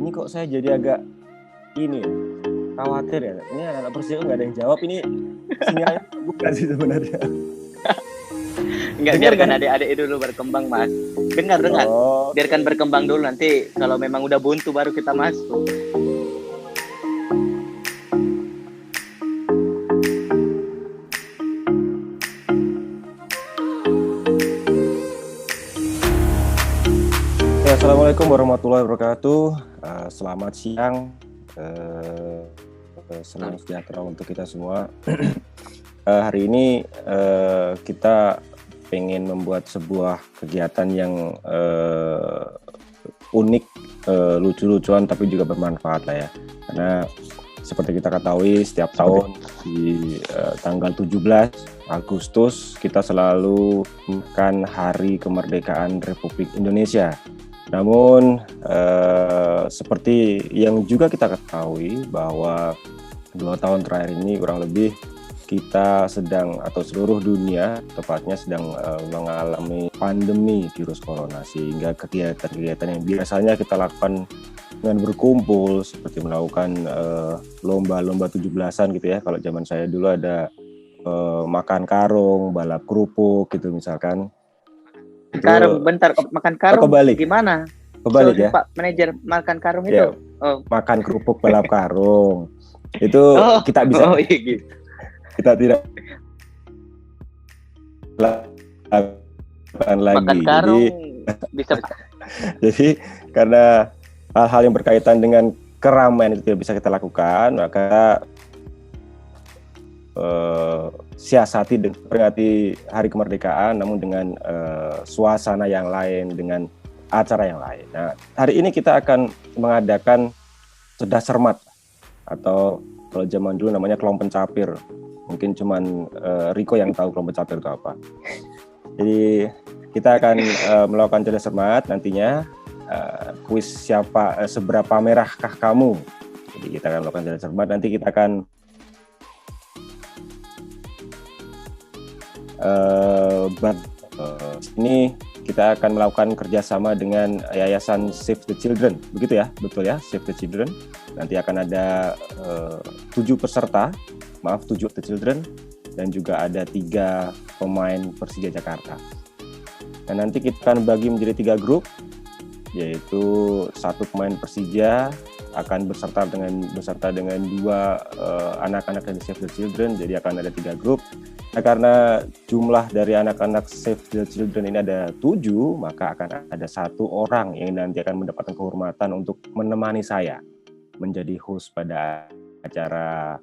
Ini kok saya jadi agak ini khawatir ya. Ini anak-anak Persija nggak ada yang jawab. Ini sinyalnya bukan sih sebenarnya. Enggak, biarkan adik-adik itu dulu berkembang, Mas. Dengar. Oh. Biarkan berkembang dulu, nanti kalau memang udah buntu baru kita masuk. Ya, Assalamualaikum warahmatullahi wabarakatuh. Selamat siang. Salam sejahtera untuk kita semua. Hari ini kita pengen membuat sebuah kegiatan yang unik, lucu-lucuan tapi juga bermanfaat lah ya. Karena seperti kita ketahui setiap tahun di tanggal 17 Agustus kita selalu merayakan Hari Kemerdekaan Republik Indonesia. Namun seperti yang juga kita ketahui bahwa 2 tahun terakhir ini kurang lebih kita sedang atau seluruh dunia tepatnya sedang mengalami pandemi virus corona, sehingga kegiatan-kegiatan yang biasanya kita lakukan dengan berkumpul seperti melakukan lomba-lomba 17-an gitu ya. Kalau zaman saya dulu ada makan karung, balap kerupuk gitu misalkan. Karung, bentar, makan karung gimana? Kebalik ya. Pak manajer makan karung itu. Ya, makan kerupuk balap karung. Itu kita bisa. Iya gitu. Kita tidak lakukan lagi. Makan karung bisa. Jadi karena hal-hal yang berkaitan dengan keramaian itu tidak bisa kita lakukan, maka siasati dan peringati Hari Kemerdekaan namun dengan suasana yang lain, dengan acara yang lain. Nah, hari ini kita akan mengadakan cerdas cermat atau kalau zaman dulu namanya kelompok pencapir. Mungkin cuman Riko yang tahu kelompok pencapir itu apa. Jadi kita akan melakukan cerdas cermat nantinya, kuis seberapa merahkah kamu. Jadi kita akan melakukan cerdas cermat, nanti kita akan ini kita akan melakukan kerjasama dengan Yayasan Save the Children, begitu ya, betul ya, Save the Children. Nanti akan ada 7 peserta, 7 the Children, dan juga ada 3 pemain Persija Jakarta. Dan nanti kita akan bagi menjadi 3 grup, yaitu 1 pemain Persija akan beserta dengan 2 anak-anak dari Save the Children, jadi akan ada 3 grup. Nah, karena jumlah dari anak-anak Save the Children ini ada 7, maka akan ada 1 orang yang nanti akan mendapatkan kehormatan untuk menemani saya menjadi host pada acara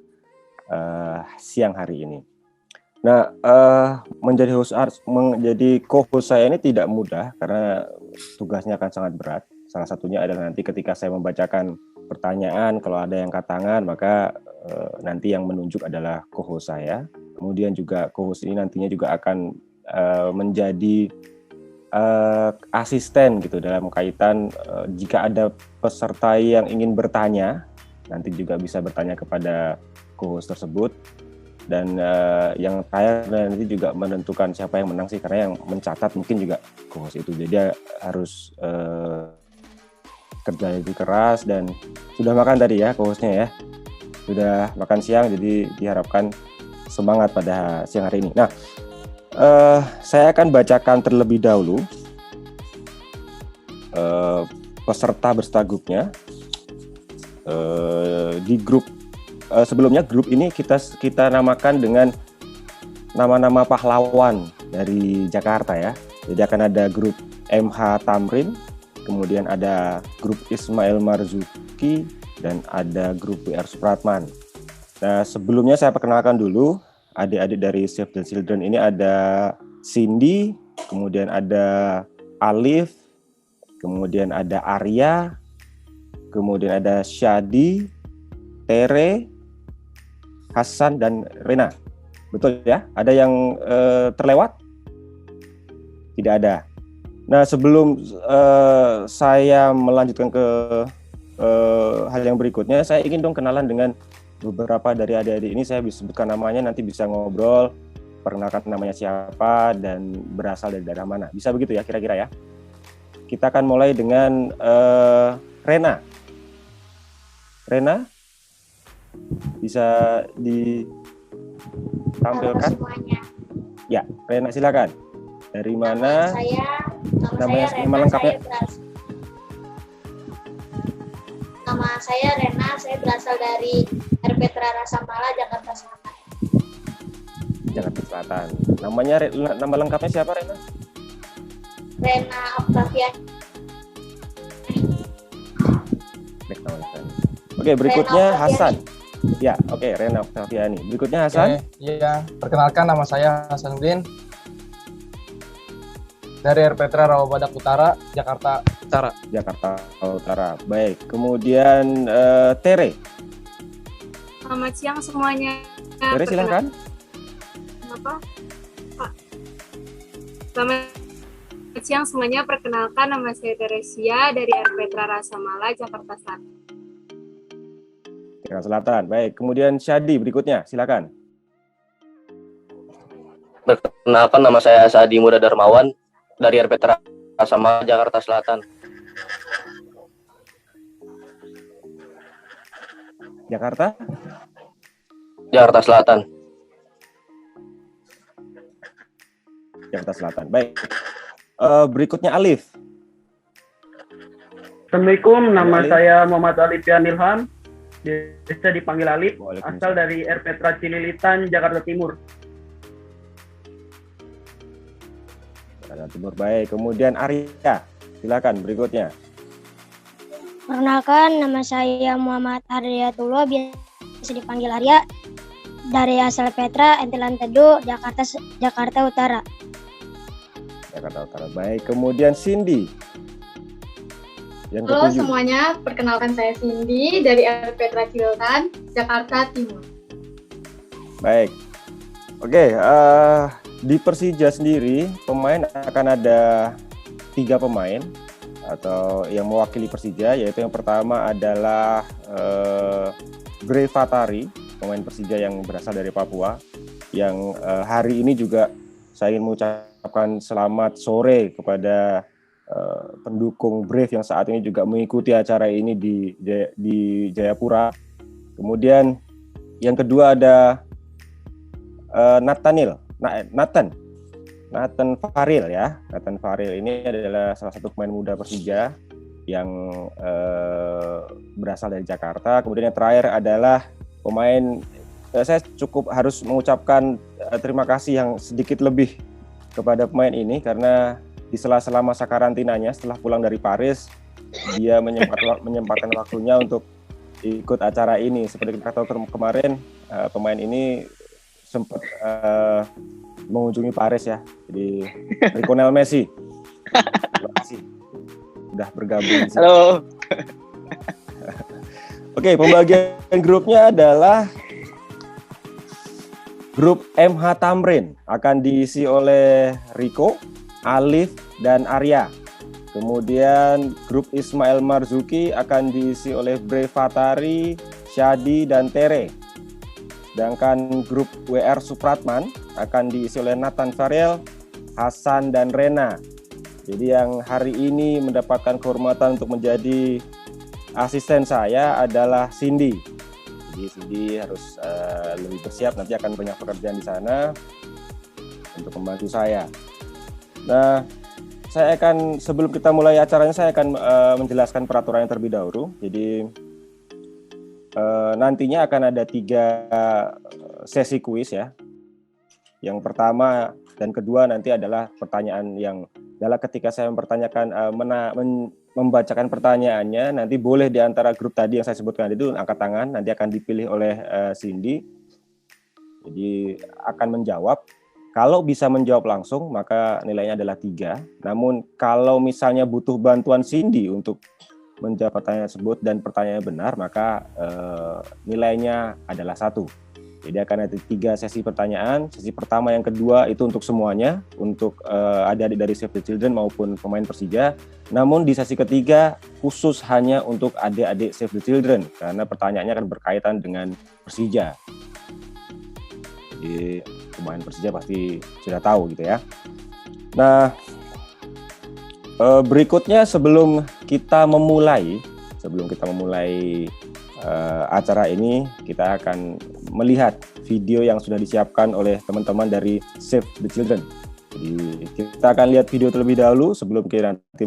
siang hari ini. Nah, menjadi co-host saya ini tidak mudah karena tugasnya akan sangat berat. Salah satunya adalah nanti ketika saya membacakan pertanyaan, kalau ada yang angkat tangan, maka nanti yang menunjuk adalah co-host saya. Kemudian juga co-host ini nantinya juga akan menjadi asisten gitu dalam kaitan jika ada peserta yang ingin bertanya, nanti juga bisa bertanya kepada co-host tersebut. Dan yang saya nanti juga menentukan siapa yang menang sih, karena yang mencatat mungkin juga co-host itu. Jadi harus kerja lebih keras. Dan sudah makan tadi ya co-hostnya ya, sudah makan siang, jadi diharapkan semangat pada siang hari ini. Nah, saya akan bacakan terlebih dahulu peserta berserta grupnya. Di grup sebelumnya, grup ini kita namakan dengan nama-nama pahlawan dari Jakarta ya. Jadi akan ada grup MH Tamrin, kemudian ada grup Ismail Marzuki, dan ada grup WR Supratman. Nah, sebelumnya saya perkenalkan dulu adik-adik dari Save the Children ini. Ada Cindy, kemudian ada Alif, kemudian ada Arya, kemudian ada Syadi, Tere, Hasan, dan Rena. Betul ya? Ada yang terlewat? Tidak ada. Nah, sebelum saya melanjutkan ke hal yang berikutnya, saya ingin dong kenalan dengan beberapa dari adik-adik ini. Saya bisa sebutkan namanya, nanti bisa ngobrol, perkenalkan namanya siapa dan berasal dari daerah mana. Bisa begitu ya kira-kira ya? Kita akan mulai dengan Rena. Rena bisa ditampilkan? Semuanya. Ya, Rena silakan. Dari mana? Nama lengkapnya. Nama saya Rena, saya berasal dari RP Rasa Mala, Jakarta Selatan. Jakarta Selatan. Nama lengkapnya siapa, Rena? Rena Octavia. Oke, berikutnya Hasan. Ya, oke, Rena Octaviani. Berikutnya Hasan. Iya, perkenalkan nama saya Hasanuddin dari RPTRA Rawabadak Utara, Jakarta Utara. Jakarta Utara. Baik. Kemudian Tere. Selamat siang semuanya. Tere silakan. Apa? Pak. Selamat siang semuanya. Perkenalkan nama saya Teresia dari RPTRA Rasa Mala, Jakarta Selatan. Jakarta Selatan. Baik. Kemudian Syadi berikutnya. Silakan. Perkenalkan nama saya Sadi Muda Darmawan dari RPTRA Rasa Mala, Jakarta Selatan. Jakarta Selatan. Jakarta Selatan. Baik. Berikutnya Alif. Assalamualaikum, nama saya Muhammad Alif Ilham, biasa dipanggil Alif, asal dari RPTRA Cililitan, Jakarta Timur. Jakarta Timur. Baik. Kemudian Arya. Silakan berikutnya. Perkenalkan, nama saya Muhammad Haryatullah, biasa dipanggil Arya, dari asal Petra, Entilan Teduh, Jakarta Utara. Jakarta Utara. Baik. Kemudian Cindy. Yang Halo ketujuh. semuanya, perkenalkan saya Cindy dari RPTRA Cililitan, Jakarta Timur. Baik. Oke, di Persija sendiri pemain akan ada 3 pemain atau yang mewakili Persija, yaitu yang pertama adalah Gray Fatari, pemain Persija yang berasal dari Papua, yang hari ini juga saya ingin mengucapkan selamat sore kepada pendukung Brave yang saat ini juga mengikuti acara ini di Jayapura. Kemudian yang kedua ada Nathan Faril ya. Nathan Faril ini adalah salah satu pemain muda Persija yang berasal dari Jakarta. Kemudian yang terakhir adalah pemain, saya cukup harus mengucapkan terima kasih yang sedikit lebih kepada pemain ini karena di sela-sela masa karantinanya setelah pulang dari Paris, dia menyempatkan waktunya untuk ikut acara ini. Seperti kita tahu kemarin, pemain ini sempat mengunjungi Paris ya. Jadi Lionel Messi. Terima kasih sudah bergabung. Halo. Oke, pembagian grupnya adalah grup MH Tamrin akan diisi oleh Rico, Alif, dan Arya. Kemudian grup Ismail Marzuki akan diisi oleh Bre Fatari, Syadi, dan Tere. Sedangkan grup WR Supratman akan diisi oleh Nathan Farel, Hasan, dan Rena. Jadi yang hari ini mendapatkan kehormatan untuk menjadi asisten saya adalah Cindy. Jadi Cindy harus lebih bersiap, nanti akan banyak pekerjaan di sana untuk membantu saya. Nah, saya akan, sebelum kita mulai acaranya, saya akan menjelaskan peraturan yang terlebih dahulu. Jadi nantinya akan ada 3 sesi kuis ya. Yang pertama dan kedua nanti adalah pertanyaan yang adalah ketika saya membacakan pertanyaannya, nanti boleh di antara grup tadi yang saya sebutkan itu angkat tangan, nanti akan dipilih oleh Cindy. Jadi akan menjawab. Kalau bisa menjawab langsung, maka nilainya adalah 3. Namun kalau misalnya butuh bantuan Cindy untuk menjawab pertanyaan tersebut dan pertanyaannya benar, maka nilainya adalah 1. Jadi akan ada 3 sesi pertanyaan. Sesi pertama, yang kedua itu untuk semuanya, untuk adik-adik dari Save the Children maupun pemain Persija. Namun di sesi ketiga khusus hanya untuk adik-adik Save the Children, karena pertanyaannya akan berkaitan dengan Persija. Jadi pemain Persija pasti sudah tahu gitu ya. Nah, berikutnya sebelum kita memulai acara ini kita akan melihat video yang sudah disiapkan oleh teman-teman dari Save the Children. Jadi kita akan lihat video terlebih dahulu sebelum kita nanti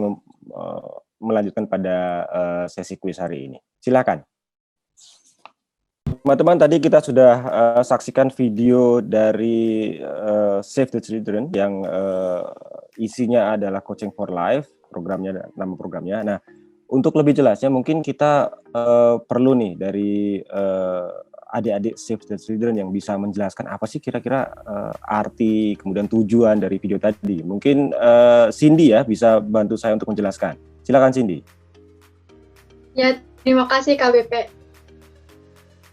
melanjutkan pada sesi kuis hari ini. Silakan. Teman-teman, tadi kita sudah saksikan video dari Save the Children yang isinya adalah Coaching for Life, nama programnya. Nah, untuk lebih jelasnya mungkin kita perlu nih dari adik-adik Save the Children yang bisa menjelaskan apa sih kira-kira arti kemudian tujuan dari video tadi. Mungkin Cindy ya bisa bantu saya untuk menjelaskan. Silakan Cindy. Ya, terima kasih KBP.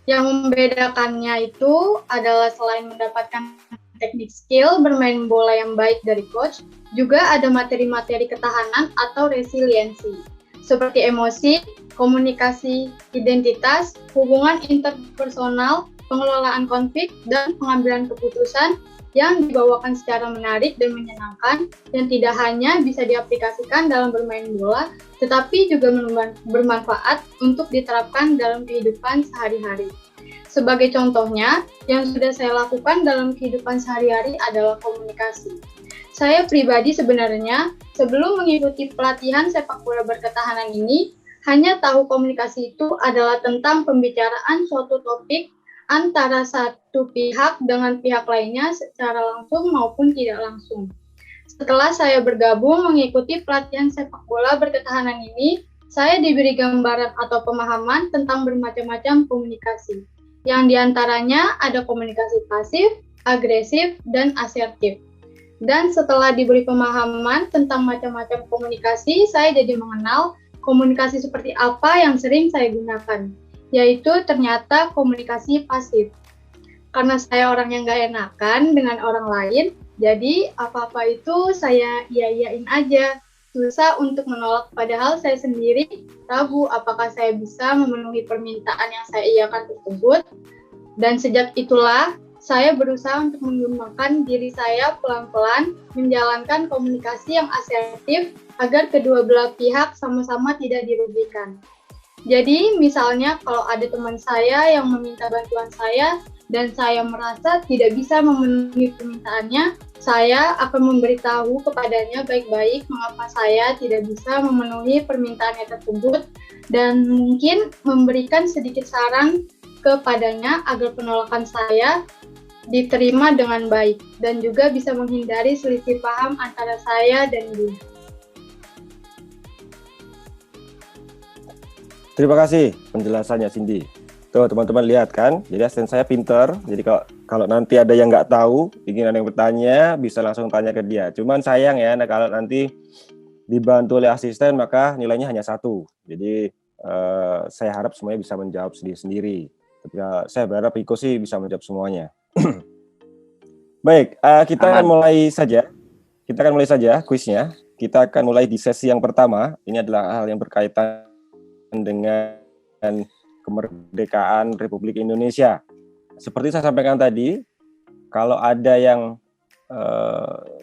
Yang membedakannya itu adalah selain mendapatkan teknik skill bermain bola yang baik dari coach, juga ada materi-materi ketahanan atau resiliensi, seperti emosi, komunikasi, identitas, hubungan interpersonal, pengelolaan konflik, dan pengambilan keputusan yang dibawakan secara menarik dan menyenangkan, yang tidak hanya bisa diaplikasikan dalam bermain bola, tetapi juga bermanfaat untuk diterapkan dalam kehidupan sehari-hari. Sebagai contohnya, yang sudah saya lakukan dalam kehidupan sehari-hari adalah komunikasi. Saya pribadi sebenarnya, sebelum mengikuti pelatihan sepak bola berketahanan ini, hanya tahu komunikasi itu adalah tentang pembicaraan suatu topik antara satu pihak dengan pihak lainnya secara langsung maupun tidak langsung. Setelah saya bergabung mengikuti pelatihan sepak bola berketahanan ini, saya diberi gambaran atau pemahaman tentang bermacam-macam komunikasi, yang diantaranya ada komunikasi pasif, agresif, dan asertif. Dan setelah diberi pemahaman tentang macam-macam komunikasi, saya jadi mengenal komunikasi seperti apa yang sering saya gunakan, yaitu ternyata komunikasi pasif. Karena saya orang yang gak enakan dengan orang lain, jadi apa-apa itu saya iya-iyain aja. Susah untuk menolak, padahal saya sendiri ragu apakah saya bisa memenuhi permintaan yang saya iyakan tersebut. Dan sejak itulah, saya berusaha untuk mengembangkan diri saya pelan-pelan, menjalankan komunikasi yang asertif agar kedua belah pihak sama-sama tidak dirugikan. Jadi, misalnya kalau ada teman saya yang meminta bantuan saya dan saya merasa tidak bisa memenuhi permintaannya, saya akan memberitahu kepadanya baik-baik mengapa saya tidak bisa memenuhi permintaannya tersebut dan mungkin memberikan sedikit saran kepadanya agar penolakan saya diterima dengan baik dan juga bisa menghindari selisih paham antara saya dan dia. Terima kasih penjelasannya Cindy. Tuh teman-teman lihat kan, jadi asisten saya pinter. Jadi kalau nanti ada yang nggak tahu, ingin ada yang bertanya, bisa langsung tanya ke dia. Cuman sayang ya, kalau nanti dibantu oleh asisten maka nilainya hanya 1. Jadi saya harap semuanya bisa menjawab sendiri-sendiri. Tapi saya berharap Iko sih bisa menjawab semuanya. Baik, kita akan mulai saja. Kita akan mulai saja kuisnya. Kita akan mulai di sesi yang pertama. Ini adalah hal yang berkaitan dengan kemerdekaan Republik Indonesia. Seperti saya sampaikan tadi, kalau ada yang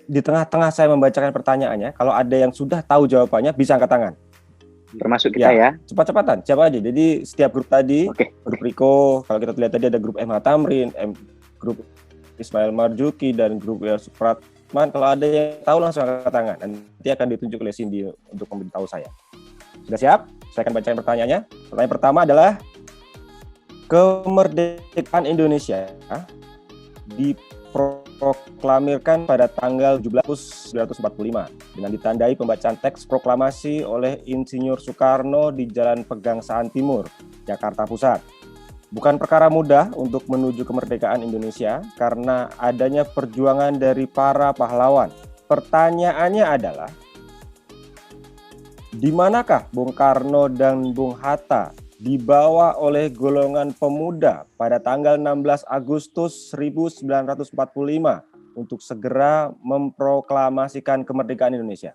di tengah-tengah saya membacakan pertanyaannya, kalau ada yang sudah tahu jawabannya bisa angkat tangan. Termasuk kita ya. Cepat-cepatan, siapa aja. Jadi setiap grup tadi, grup Riko, kalau kita lihat tadi ada grup MH Tamrin, grup Ismail Marzuki, dan grup Supratman. Kalau ada yang tahu langsung angkat tangan. Nanti akan ditunjuk oleh Cindy untuk memberitahu saya. Sudah siap? Saya akan bacakan pertanyaannya. Pertanyaan pertama adalah, kemerdekaan Indonesia diproklamirkan pada tanggal 17 Agustus 1945 dengan ditandai pembacaan teks proklamasi oleh Insinyur Soekarno di Jalan Pegangsaan Timur, Jakarta Pusat. Bukan perkara mudah untuk menuju kemerdekaan Indonesia karena adanya perjuangan dari para pahlawan. Pertanyaannya adalah, di manakah Bung Karno dan Bung Hatta dibawa oleh golongan pemuda pada tanggal 16 Agustus 1945 untuk segera memproklamasikan kemerdekaan Indonesia?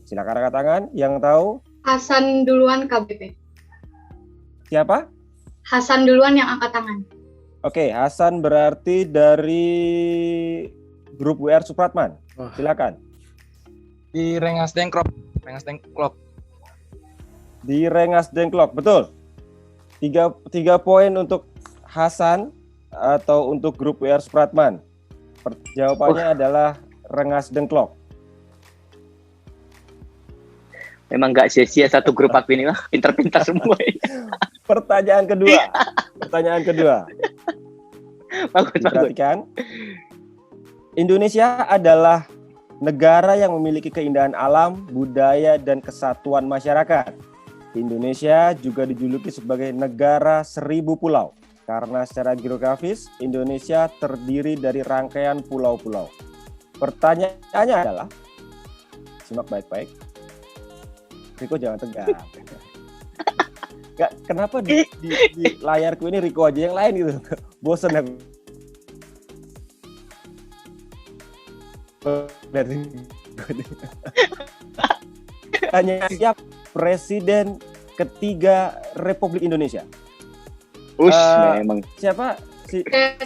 Silakan angkat tangan yang tahu. Hasan duluan KBP. Siapa? Hasan duluan yang angkat tangan. Oke, Hasan berarti dari grup WR Supratman. Silakan. Di Rengas Dengklok. Di Rengas Dengklok, betul? Tiga poin untuk Hasan atau untuk grup WR Supratman. Jawabannya adalah Rengas Dengklok. Memang nggak sia-sia satu grup aku ini mah, pintar-pintar semua. Pertanyaan kedua. Bagus. Perhatikan. Indonesia adalah negara yang memiliki keindahan alam, budaya, dan kesatuan masyarakat. Indonesia juga dijuluki sebagai negara 1000 pulau. Karena secara geografis, Indonesia terdiri dari rangkaian pulau-pulau. Pertanyaannya adalah, simak baik-baik. Riko jangan tegang. Kenapa di layarku ini Riko aja yang lain gitu? Bosan aku. Tanya siapa presiden ketiga Republik Indonesia? Memang. Siapa?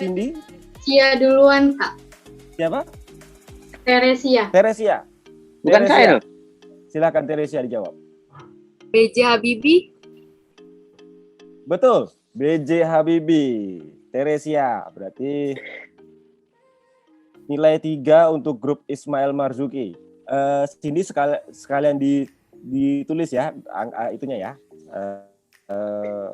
Cindy? Sia duluan, Kak. Siapa? Teresia. Bukan saya loh. Silakan Teresia dijawab. B.J. Habibie. Betul, B.J. Habibie. Teresia, berarti nilai 3 untuk grup Ismail Marzuki. Cindy sekalian ditulis ya, itunya ya,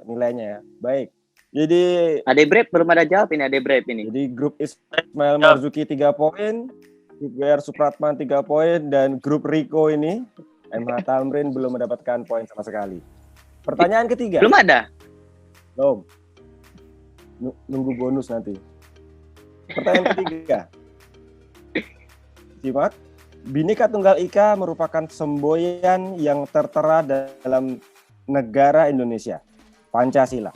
nilainya ya. Baik. Jadi Adebrep belum ada jawab ini, Adebrep ini. Jadi grup Ismail Marzuki 3 poin, grup WR Supratman 3 poin, dan grup Riko ini MH Tamrin belum mendapatkan poin sama sekali. Pertanyaan ketiga. Belum ada. Belum. Nunggu bonus nanti. Pertanyaan ketiga. Simak. Bhinneka Tunggal Ika merupakan semboyan yang tertera dalam negara Indonesia, Pancasila.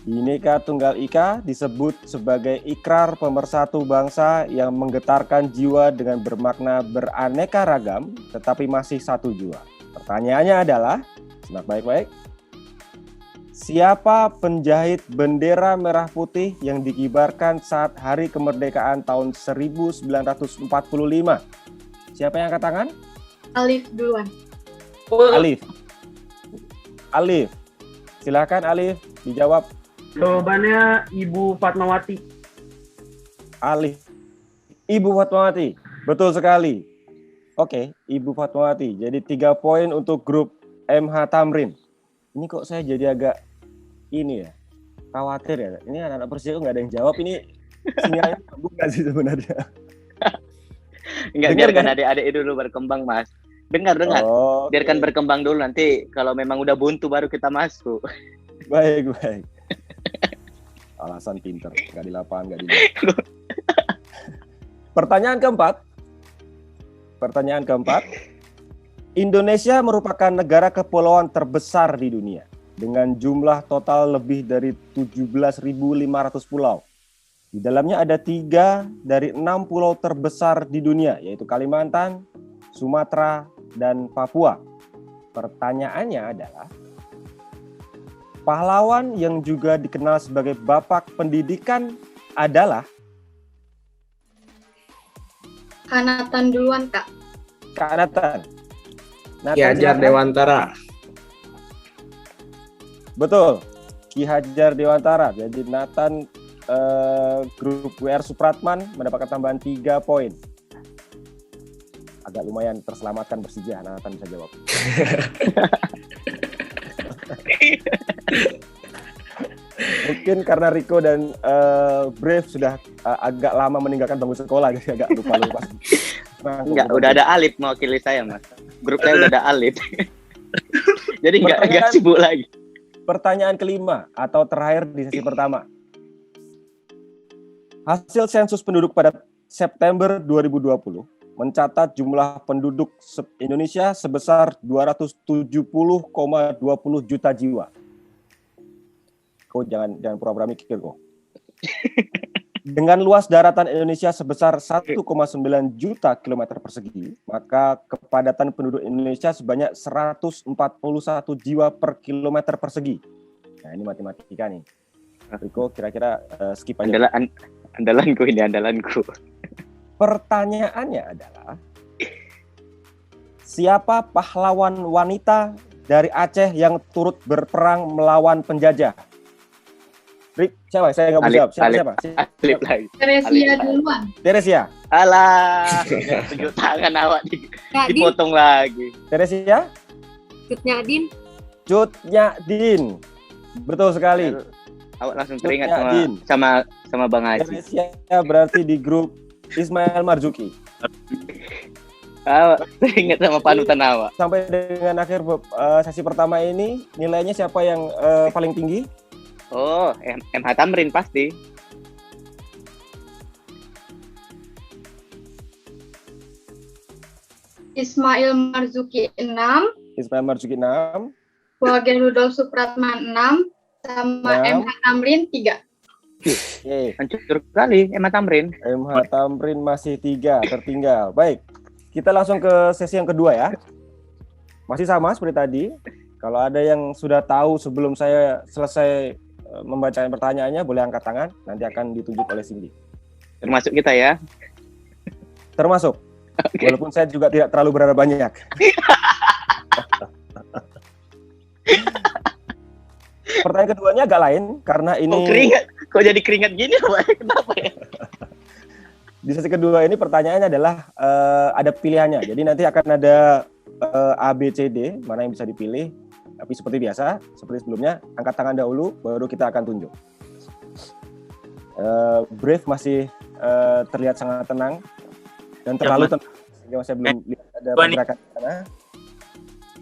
Bhinneka Tunggal Ika disebut sebagai ikrar pemersatu bangsa yang menggetarkan jiwa dengan bermakna beraneka ragam, tetapi masih satu jua. Pertanyaannya adalah, simak baik-baik. Siapa penjahit bendera merah putih yang dikibarkan saat Hari Kemerdekaan tahun 1945? Siapa yang angkat tangan? Alif duluan. Alif. Silakan Alif, dijawab. Jawabannya Ibu Fatmawati. Alif. Ibu Fatmawati. Betul sekali. Oke, Ibu Fatmawati. Jadi 3 poin untuk grup MH Tamrin. Ini kok saya jadi agak ini ya, khawatir ya. Ini anak-anak Persija nggak ada yang jawab. Ini sinyalnya bukan sih sebenarnya. Enggak, biarkan adik-adik dulu berkembang, Mas. Dengar. Biarkan Okay. berkembang dulu, nanti kalau memang udah buntu baru kita masuk. Baik. Alasan pinter, nggak di lapangan, nggak di Pertanyaan keempat. Indonesia merupakan negara kepulauan terbesar di dunia dengan jumlah total lebih dari 17.500 pulau. Di dalamnya ada 3 dari 6 pulau terbesar di dunia, yaitu Kalimantan, Sumatera, dan Papua. Pertanyaannya adalah, pahlawan yang juga dikenal sebagai Bapak Pendidikan adalah? Kak Nathan duluan, Kak. Kak Nathan. Ki Hajar Dewantara. Betul, Ki Hajar Dewantara. Jadi Nathan grup WR Supratman mendapatkan tambahan 3 poin. Agak lumayan terselamatkan Persija, Nathan bisa jawab. Mungkin karena Riko dan Brave sudah agak lama meninggalkan bangku sekolah, jadi agak lupa. Enggak, udah ada Alif mewakili saya, Mas. Grup saya udah ada Alif. Jadi enggak sibuk lagi. Pertanyaan kelima atau terakhir di sesi pertama. Hasil sensus penduduk pada September 2020 mencatat jumlah penduduk Indonesia sebesar 270,20 juta jiwa. Kau jangan pura-pura mikir kok. Dengan luas daratan Indonesia sebesar 1,9 juta kilometer persegi, maka kepadatan penduduk Indonesia sebanyak 141 jiwa per kilometer persegi. Nah, ini matematika nih. Riko, kira-kira skip aja. Andalanku. Pertanyaannya adalah, siapa pahlawan wanita dari Aceh yang turut berperang melawan penjajah? Rick, siapa? Saya nggak bisa jawab. Siapa? Alip lagi. Teresia duluan. Teresia. Alah, tunjuk tangan awak dipotong lagi. Teresia? Cutnya Din. Cutnya Din. Betul sekali. Awak langsung Cutnya teringat Din. sama Bang Haji. Teresia berarti di grup Ismail Marzuki. Awak teringat sama panutan awak. Sampai dengan akhir sesi pertama ini, nilainya siapa yang paling tinggi? Oh, MH Tamrin pasti. Ismail Marzuki 6, Ismail Marzuki 6. Wage Rudolf Supratman 6, sama 6. MH Tamrin 3. Hancur kali MH Tamrin. MH Tamrin masih 3 tertinggal. Baik, kita langsung ke sesi yang kedua ya. Masih sama seperti tadi. Kalau ada yang sudah tahu sebelum saya selesai membacakan pertanyaannya, boleh angkat tangan. Nanti akan ditunjuk oleh Cindy. Termasuk kita ya. Termasuk. Okay. Walaupun saya juga tidak terlalu berharap banyak. Pertanyaan keduanya agak lain karena ini. Oh, keringat. Kok jadi keringat gini? Kenapa ya? Di sesi kedua ini pertanyaannya adalah ada pilihannya. Jadi nanti akan ada A, B, C, D, mana yang bisa dipilih. Tapi seperti biasa, seperti sebelumnya, angkat tangan dahulu, baru kita akan tunjuk. Brave masih terlihat sangat tenang dan terlalu tenang. Sehingga saya belum lihat ada pergerakan di sana.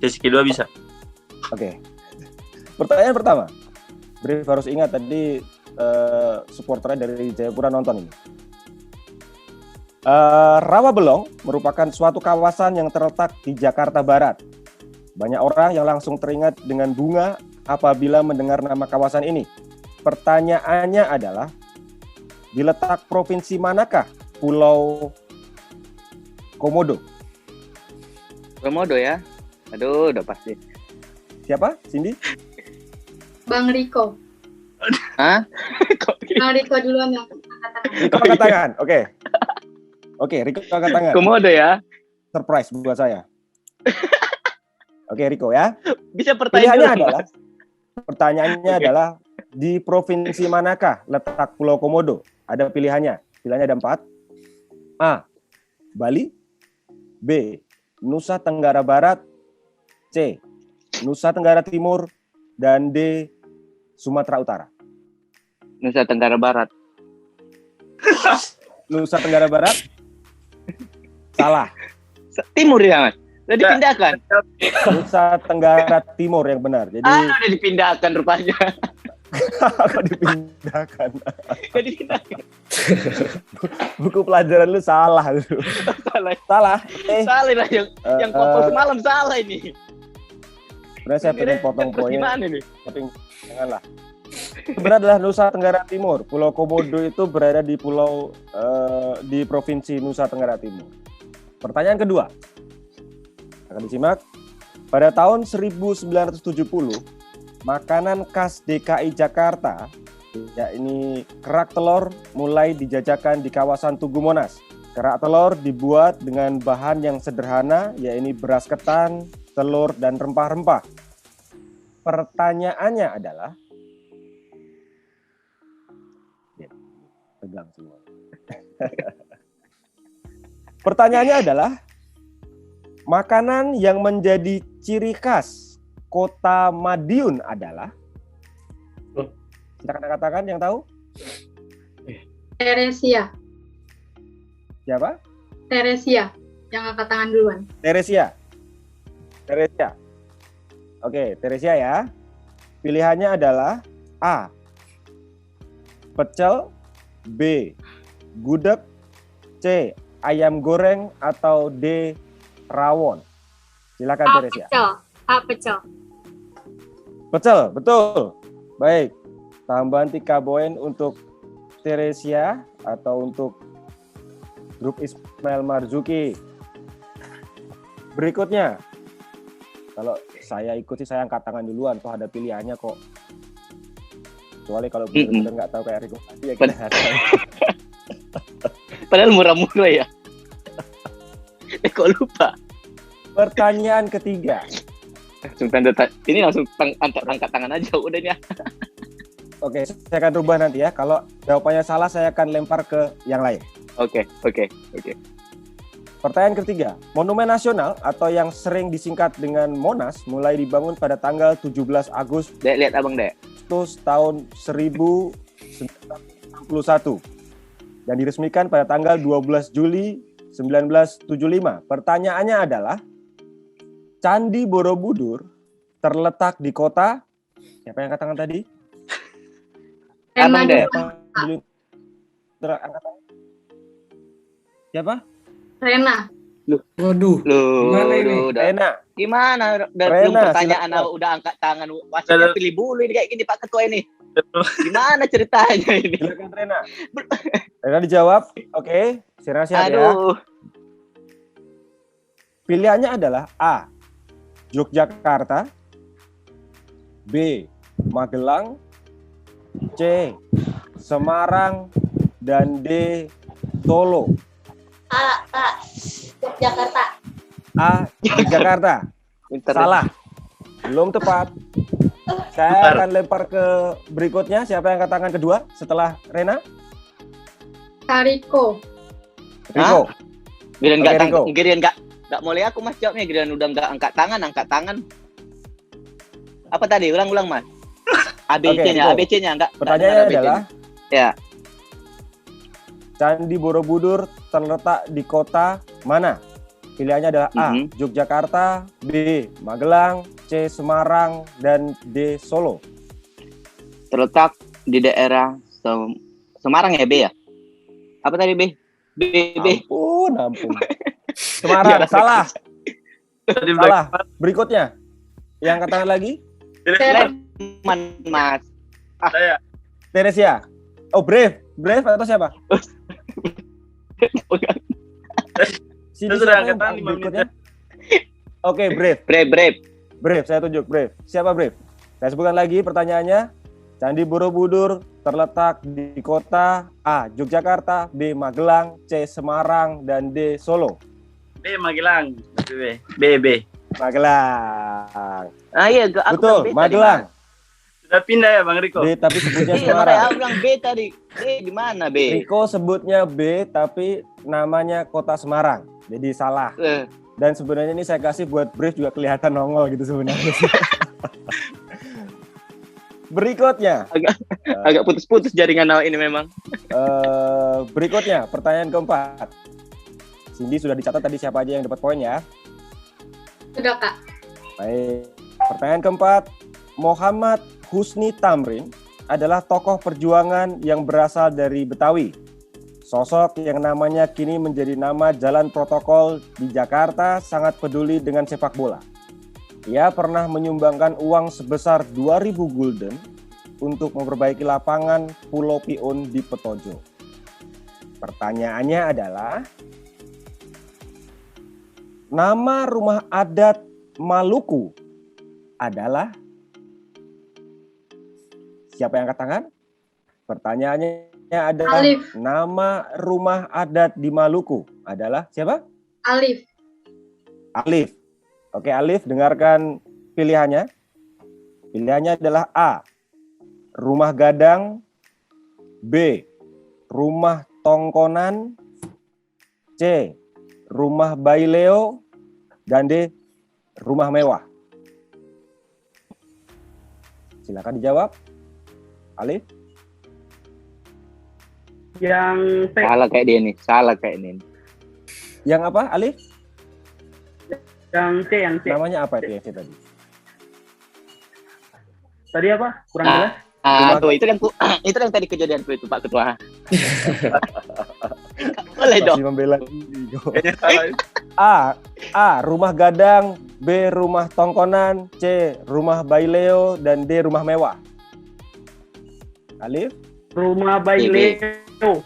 Sesi kedua bisa. Oke. Pertanyaan pertama. Brave harus ingat tadi supporternya dari Jayapura nonton ini. Rawabelong merupakan suatu kawasan yang terletak di Jakarta Barat. Banyak orang yang langsung teringat dengan bunga apabila mendengar nama kawasan ini. Pertanyaannya adalah, di letak provinsi manakah Pulau Komodo? Komodo ya? Aduh, udah pasti. Siapa? Cindy? Bang Riko. Hah? Bang Riko duluan yang angkat tangan. Riko angkat tangan, oke. Oke, Riko angkat tangan. Komodo ya? Surprise buat saya. Oke, Riko ya. Bisa pertanyaan Pertanyaannya adalah di provinsi manakah letak Pulau Komodo? Ada pilihannya. Pilihannya ada 4. A. Bali. B. Nusa Tenggara Barat. C. Nusa Tenggara Timur. Dan D. Sumatera Utara. Nusa Tenggara Barat. Nusa Tenggara Barat? Salah. Timur ya, Mas? Udah dipindahkan? Nusa Tenggara Timur yang benar. Jadi udah dipindahkan rupanya. Kok dipindahkan? Buku pelajaran lu salah lu. Salah. Salah lah yang kopel semalam salah ini. Sebenarnya saya pengen potong poinnya. Gimana nih? Tapi janganlah. Sebenarnya adalah Nusa Tenggara Timur. Pulau Komodo itu berada di di provinsi Nusa Tenggara Timur. Pertanyaan kedua. Akan disimak. Pada tahun 1970, makanan khas DKI Jakarta, yakni kerak telur, mulai dijajakan di kawasan Tugu Monas. Kerak telur dibuat dengan bahan yang sederhana, yakni beras ketan, telur, dan rempah-rempah. Pertanyaannya adalah, tegang semua. Pertanyaannya adalah, makanan yang menjadi ciri khas Kota Madiun adalah? Silakan katakan yang tahu. Teresia. Siapa? Teresia. Yang angkat tangan duluan. Teresia. Oke, Teresia ya. Pilihannya adalah A. Pecel. B. Gudeg. C. Ayam goreng. Atau D. Rawon. Silakan Teresia. Pecel. Pecel, betul. Baik. Tambahan 3 poin untuk Teresia atau untuk grup Ismail Marzuki. Berikutnya. Kalau saya ikuti, saya angkat tangan duluan. Toh ada pilihannya kok. Kecuali kalau benar-benar nggak tahu kayak Riko tadi ya kita Padahal murah-murah ya. Kok lupa? Pertanyaan ketiga. Ini langsung angkat tangan aja udah ya. Oke, saya akan rubah nanti ya. Kalau jawabannya salah, saya akan lempar ke yang lain. Oke. Pertanyaan ketiga, Monumen Nasional atau yang sering disingkat dengan Monas mulai dibangun pada tanggal 17 Agustus Dek, lihat abang Dek. tahun 1961 dan diresmikan pada tanggal 12 Juli 1975. Pertanyaannya adalah, Candi Borobudur terletak di kota, siapa yang angkat tangan tadi? Abang Dek. Siapa? Rena. Waduh. Gimana ini? Rena. Gimana? Belum pertanyaan udah angkat tangan. Wasitnya pilih bulu ini kayak gini Pak Ketua ini. Gimana ceritanya ini? Silakan Rena. Rena dijawab. Oke, siap ya. Pilihannya adalah A. Yogyakarta, B. Magelang, C. Semarang, dan D. Solo. Jakarta. A. Yogyakarta. Salah. Belum tepat. Saya akan lempar ke berikutnya. Siapa yang angkat tangan kedua setelah Rena? Riko. Riko. Giliran nggak mulai aku Mas jawabnya, giliran udah nggak angkat tangan. Apa tadi? Ulang Mas. ABC-nya nggak. Pertanyaannya adalah, ya. Candi Borobudur terletak di kota mana? Pilihannya adalah A. Yogyakarta, B. Magelang, C. Semarang, dan D. Solo. Terletak di daerah Semarang ya, B ya? Apa tadi B? B. Ampun. Semarang, salah. Salah. Berikutnya. Yang angkat tangan lagi? Mas. Saya. Teresia. Oh, Brave atau siapa? Sini sudah siapa angkat yang berikutnya? Oke, Brave. Brave, saya tunjuk Brave. Siapa Brave? Saya sebutkan lagi pertanyaannya. Candi Borobudur terletak di kota A. Yogyakarta, B. Magelang, C. Semarang, dan D. Solo. B. Magelang. B. Magelang. Iya, betul, Magelang. Sudah pindah ya Bang Riko? B tapi sebutnya Iya, Semarang. aku bilang B tadi. B gimana B? Riko sebutnya B tapi namanya kota Semarang. Jadi salah. Dan sebenarnya ini saya kasih buat Brave juga kelihatan nongol gitu sebenarnya. Berikutnya. Agak putus-putus jaringan ini memang. Berikutnya, pertanyaan keempat. Cindy sudah dicatat tadi siapa aja yang dapat poin ya? Sudah, Kak. Baik. Pertanyaan keempat. Muhammad Husni Tamrin adalah tokoh perjuangan yang berasal dari Betawi. Sosok yang namanya kini menjadi nama jalan protokol di Jakarta sangat peduli dengan sepak bola. Ia pernah menyumbangkan uang sebesar 2.000 gulden untuk memperbaiki lapangan Pulau Piun di Petojo. Pertanyaannya adalah, nama rumah adat Maluku adalah, siapa yang angkat tangan? Pertanyaannya adalah, Alif. nama rumah adat di Maluku adalah siapa? Alif. Alif. Oke, Alif, dengarkan pilihannya. Pilihannya adalah A. Rumah Gadang, B. Rumah Tongkonan, C. Rumah Baileo, dan D. Rumah Mewah. Silakan dijawab. Alif. Yang C. Salah kayak ini. Yang apa, Alif? Yang C. Namanya apa itu yang C tadi? Tadi apa? Kurang jelas. Tuh, itu yang tadi kejadian itu Pak Ketua. Boleh dong. Masih membela A. Rumah Gadang, B. Rumah Tongkonan, C. Rumah Baileo, dan D. Rumah Mewah. Alif. Rumah Baileo.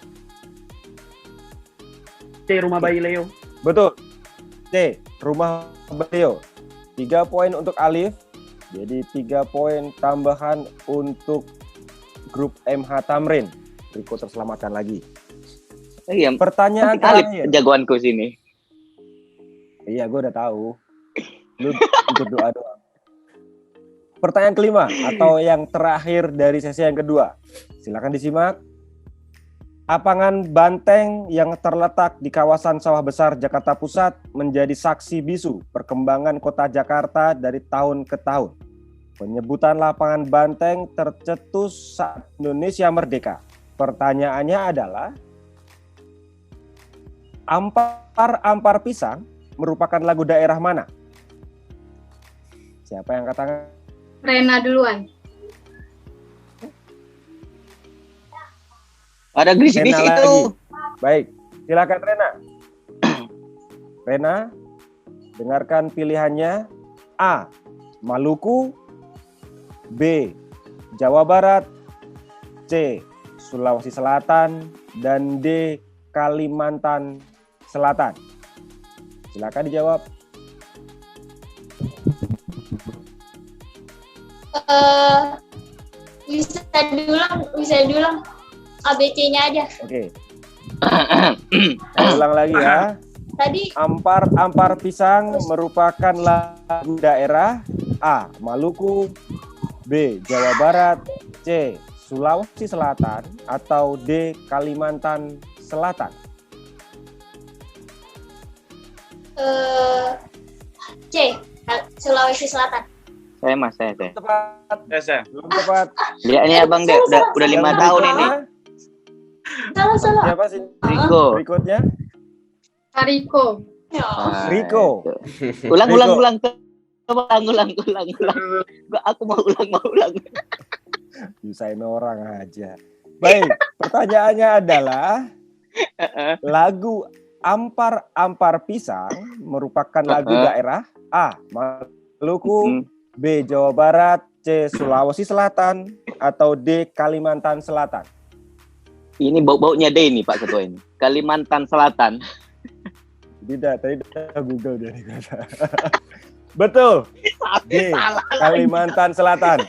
C. Rumah Baileo. Betul. C. Rumah Baileo. 3 poin untuk Alif. Jadi 3 poin tambahan untuk grup MH Tamrin. Riko terselamatkan lagi. Iya. Pertanyaan terakhir. Jagoanku sini. Iya, gue udah tahu. Lu ikut doa doang. Pertanyaan kelima atau yang terakhir dari sesi yang kedua. Silakan disimak. Lapangan banteng yang terletak di kawasan Sawah Besar, Jakarta Pusat menjadi saksi bisu perkembangan kota Jakarta dari tahun ke tahun. Penyebutan lapangan banteng tercetus saat Indonesia merdeka. Pertanyaannya adalah, Ampar-ampar pisang merupakan lagu daerah mana? Siapa yang katakan? Rena duluan. Ada gris-gris itu. Baik, silakan Rena. Rena, dengarkan pilihannya. A. Maluku. B. Jawa Barat. C. Sulawesi Selatan. Dan D. Kalimantan Selatan. Silakan dijawab. Bisa diulang ABC-nya aja. Oke. Saya ulang lagi ya. Tadi Ampar-ampar pisang merupakan lagu daerah. A. Maluku. B. Jawa Barat. C. Sulawesi Selatan. Atau D. Kalimantan Selatan. C. Sulawesi Selatan. Saya. Tepat. Saya. Belum tepat. Lihat ini abang deh, udah 5 tahun ini. Salah. Siapa sih? Riko. Berikutnya. Riko. Riko. Ulang. Coba ulang. Aku mau ulang. Nyusahin orang aja. Baik, pertanyaannya adalah lagu Ampar-ampar pisang merupakan lagu daerah. A. Maluku. B. Jawa Barat. C. Sulawesi Selatan. Atau D. Kalimantan Selatan. Ini bau-baunya D ini Pak Ketua ini. Kalimantan Selatan. Tidak, tadi udah Google dia. Betul. D. Kalimantan Selatan.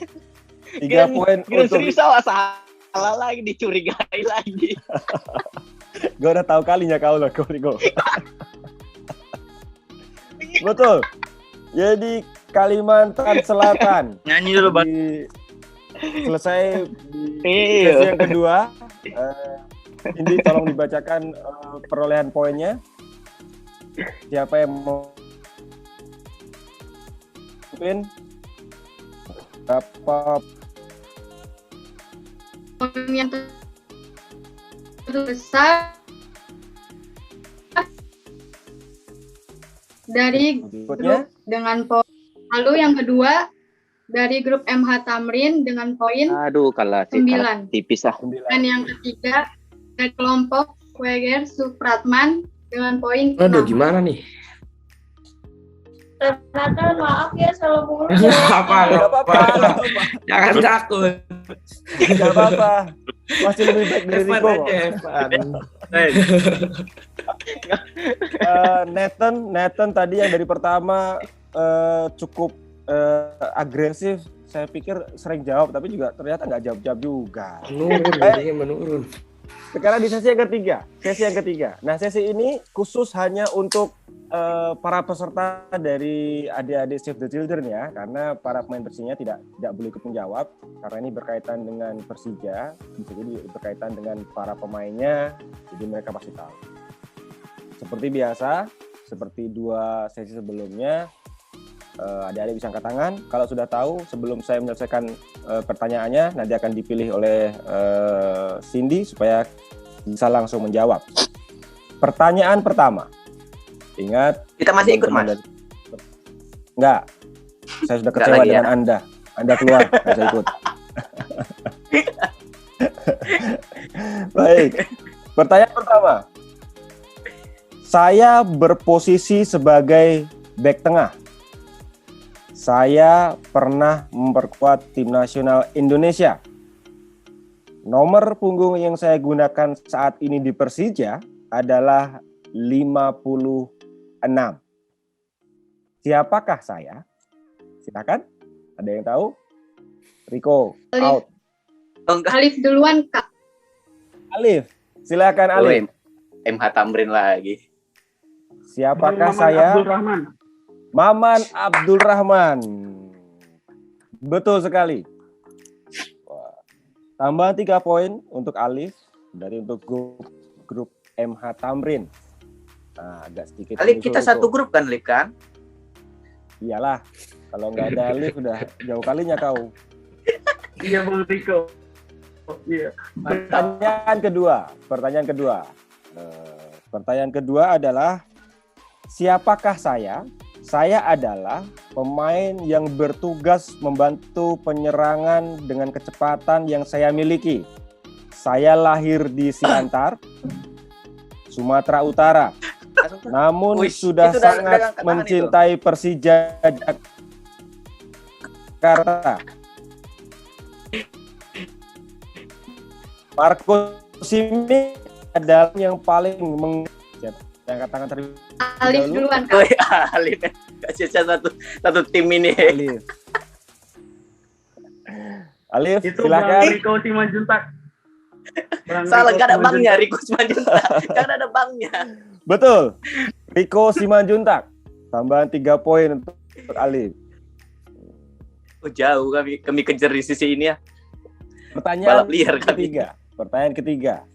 3 poin untuk. Serius salah lagi, dicurigai lagi. Gue udah tahu kalinya kau loh, Rico. Betul. Jadi Kalimantan Selatan. Nyanyi dulu, Bang. Selesai di sesi yang kedua. Ini tolong dibacakan perolehan poinnya. Siapa yang mau mungkin berapa Poin yang terbesar dari grup dengan poin. Lalu yang kedua dari grup MH Tamrin dengan poin 9. Tipis lah. Dan yang ketiga dari kelompok Weger Supratman dengan poin 6. Aduh, gimana nih? Renata, maaf ya salah mulu. Nggak apa-apa. Jangan takut. Nggak apa-apa. Masih lebih baik dari Riko. Nathan tadi yang dari pertama cukup agresif. Saya pikir sering jawab, tapi juga ternyata nggak jawab-jawab juga. Menurun. Sekarang di sesi yang ketiga. Nah, sesi ini khusus hanya untuk para peserta dari adik-adik Save the Children ya, karena para pemain Persija tidak boleh ikut menjawab karena ini berkaitan dengan Persija, bisa jadi berkaitan dengan para pemainnya, jadi mereka pasti tahu. Seperti biasa, seperti 2 sesi sebelumnya, adik-adik bisa angkat tangan. Kalau sudah tahu, sebelum saya menyelesaikan pertanyaannya, nanti akan dipilih oleh Cindy supaya bisa langsung menjawab. Pertanyaan pertama. Ingat, kita masih ikut, Mas? Enggak. Saya sudah kecewa dengan Anda. Anda keluar, nggak usah ikut. Baik. Pertanyaan pertama. Saya berposisi sebagai bek tengah. Saya pernah memperkuat tim nasional Indonesia. Nomor punggung yang saya gunakan saat ini di Persija adalah 56. Siapakah saya? Silakan. Ada yang tahu? Riko, out. Alif duluan, Kak. Alif, silakan Alif. MH Tamrin lagi. Siapakah Maman saya? Abdul Rahman. Maman Abdul Rahman. Betul sekali. Wah. Tambahan 3 poin untuk Alif dari untuk grup MH Tamrin. Nah, agak sedikit. Alif kita satu grup kan, Alif kan? Iyalah. Kalau nggak ada Alif udah jauh kalinya kau. Iya Bang Riko. Iya. Pertanyaan kedua adalah siapakah saya? Saya adalah pemain yang bertugas membantu penyerangan dengan kecepatan yang saya miliki. Saya lahir di Siantar, Sumatera Utara. Namun sudah sangat mencintai Persija Jakarta. Marco Simic adalah yang paling angkat tangan terlebih Alif duluan. Oh ya, Alif. Kasih satu tim ini. Alif, Itu silakan. Bang Riko Simanjuntak. Salah, gak ada bangnya, Riko Simanjuntak. Gak ada bangnya. Betul. Riko Simanjuntak. Tambahan 3 poin untuk Alif. Oh, jauh kami kejar di sisi ini ya. Pertanyaan Balap liar kami. ketiga.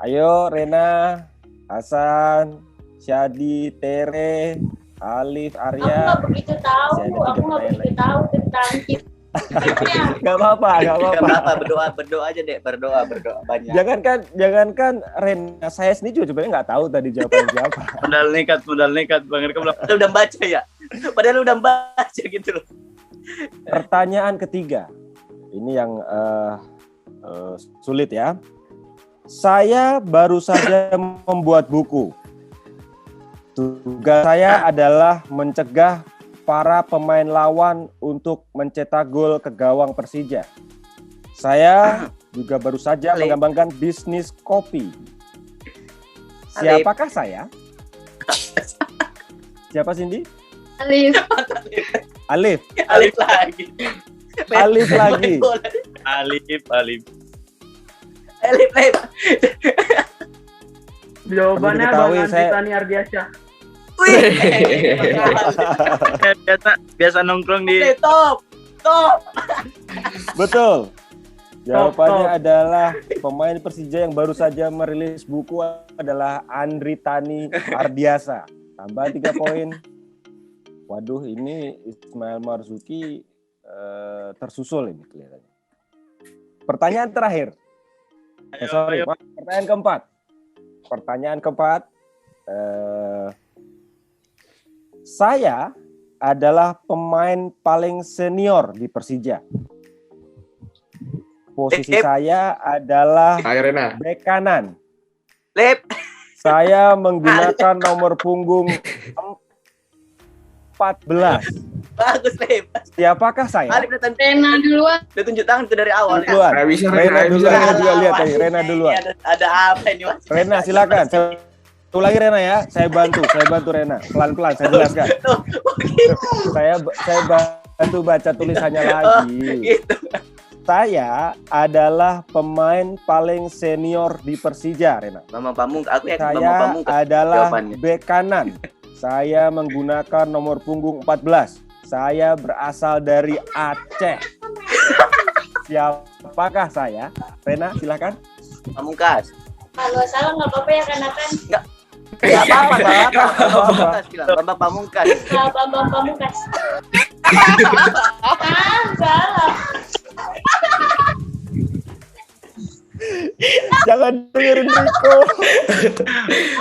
Ayo Rena, Hasan, Syadi, Tere, Alif, Aku Arya. nggak begitu tahu. Aku nggak begitu tahu tentang timnya. Gak apa-apa. Berdoa aja deh, berdoa banyak. Jangankan Rena, saya sendiri juga sebenarnya nggak tahu tadi jawabannya siapa. Modal nekat Bang Riko udah baca ya. Padahal udah baca gitu loh. Pertanyaan ketiga. Ini yang sulit ya. Saya baru saja membuat buku. Tugas saya adalah mencegah para pemain lawan untuk mencetak gol ke gawang Persija. Saya juga baru saja mengembangkan bisnis kopi. Siapakah saya? Siapa Cindy? Alif. Alif. Alif lagi. Jawabannya Bang Andritani Ardiasyah. biasa nongkrong di Top. Betul. Jawabannya adalah pemain Persija yang baru saja merilis buku adalah Andritani Ardiasa. Tambah 3 poin. Waduh, ini Ismail Marzuki tersusul ini kelihatannya. Pertanyaan terakhir. Pertanyaan keempat. Saya adalah pemain paling senior di Persija. Posisi saya adalah bek kanan. Saya menggunakan nomor punggung 14. Bagus, Lep. Siapakah saya? Rena duluan. Udah tunjuk tangan tuh dari awal. Duluan. Rena juga lihat tadi. Rena duluan. Ada apa ini, Mas? Rena silakan. Ulangi Rena ya. Saya bantu Rena. Pelan-pelan saya jelaskan. Saya bantu baca tulisannya lagi. Saya adalah pemain paling senior di Persija, Rena. Mama Pamungkas, aku yakin Mama Saya Pamungkas. adalah bek kanan. Saya menggunakan nomor punggung 14. Saya berasal dari Aceh. Siapakah saya? Rena, silakan. Pamungkas. Kalau salah nggak apa-apa ya kan? Enggak apa-apa, Pamungkas bilang. Bambang Pamungkas. Bambang Pamungkas. Salah. Jangan dengerin Riko.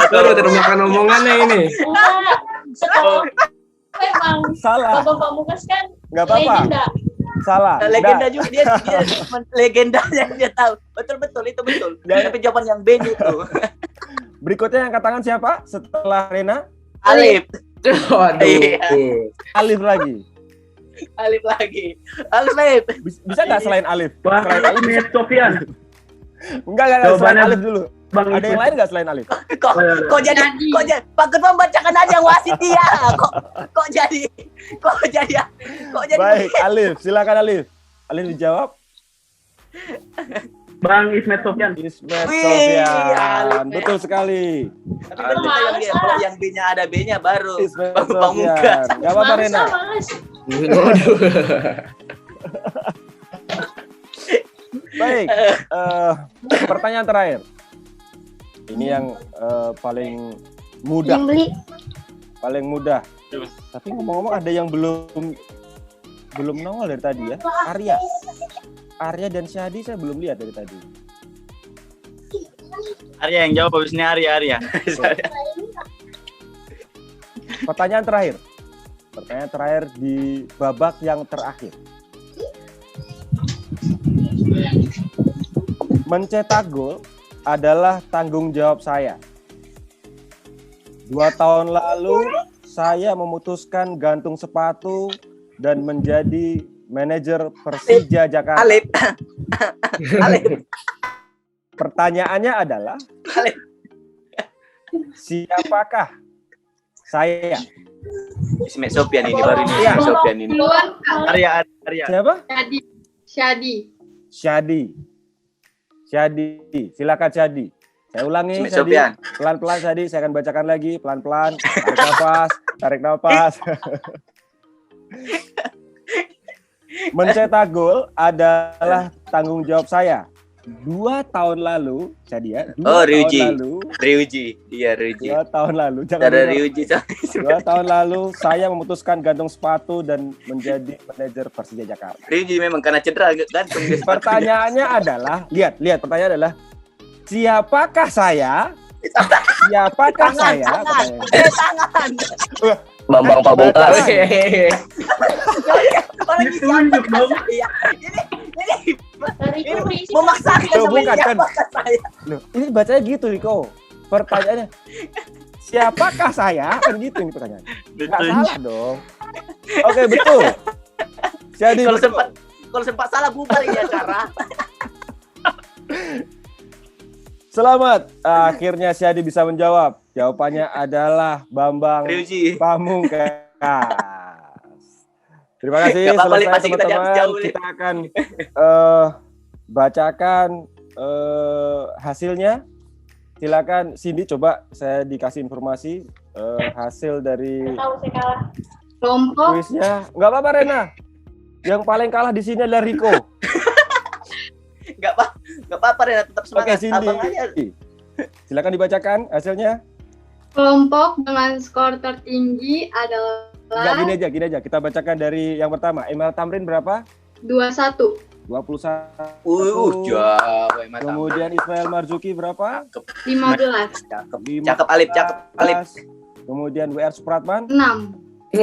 Aduh, termakan omongannya ini. Enggak. Sekarang memang Salah. Bambang Pamungkas kan Nggak apa-apa. legenda. Salah. Legenda juga dia legendanya dia tahu. Betul itu betul. Tapi jawaban yang B itu. Berikutnya yang angkat tangan siapa? Setelah Rena? Alif. Waduh. Alif lagi. Alif lagi. Alif. Bisa nggak selain Alif? Bang Ahmed Sofian. Enggak, selain Alif dulu. Bang Ada yang lain nggak selain Alif? Kok jadi Pak Ketua bacakan aja yang wasit dia. Kok jadi Baik, Alif, silakan Alif. Alif dijawab. Bang Ismet Sofian. Sofian. Betul sekali. Tapi betul yang B-nya ada B-nya baru. Bang Pamungkas. Enggak apa-apa Rena. Baik, pertanyaan terakhir. Ini yang paling mudah. Paling mudah. Tapi ngomong-ngomong ada yang belum nongol dari tadi ya. Arya dan Syahdi saya belum lihat dari tadi. Arya yang jawab, habis ini Arya. Pertanyaan terakhir di babak yang terakhir. Mencetak gol adalah tanggung jawab saya. 2 tahun lalu saya memutuskan gantung sepatu dan menjadi manajer Persija Jakarta. Alif. Pertanyaannya adalah, siapakah saya? Ismet Sopian ini baru ini. Ismet Sopian ini. Arya. Siapa? Syahdi. Silakan Syahdi. Saya ulangi, Syahdi. Pelan-pelan Syahdi, saya akan bacakan lagi pelan-pelan. Tarik nafas. Mencetak gol adalah tanggung jawab saya. 2 tahun lalu, Syahdi ya. Ryuji. Iya, Ryuji. 2 tahun lalu. Ryuji. 2 tahun lalu saya memutuskan gantung sepatu dan menjadi manajer Persija Jakarta. Ryuji memang karena cedera gantung. Pertanyaannya adalah, lihat pertanyaannya adalah, siapakah saya? Tangan. Bambang Pamungkas. Ditunjuk dong. Ini memaksakan saya. Loh, ini bacanya gitu, Riko. Pertanyaannya, siapakah saya? Kan gitu ini pertanyaan. Nggak salah dong. Oke, betul. Jadi kalau sempat salah bubar ini acara. Selamat. Akhirnya Syahdi bisa menjawab. Jawabannya adalah Bambang Pamungkas. Terima kasih. Selesai teman-teman. Kita akan bacakan hasilnya. Silakan Cindy, coba saya dikasih informasi hasil dari kelompok kuisnya. Nggak apa-apa Rena. Yang paling kalah di sini adalah Riko. Nggak apa-apa Rena, tetap semangat. Oke, Cindy. Silakan dibacakan hasilnya. Kelompok dengan skor tertinggi adalah gini aja. Kita bacakan dari yang pertama. Emel Tamrin berapa? 21. 21. Jauh. Kemudian Ismail Marzuki berapa? 15. Cakep Alif. Kemudian WR Supratman? 6.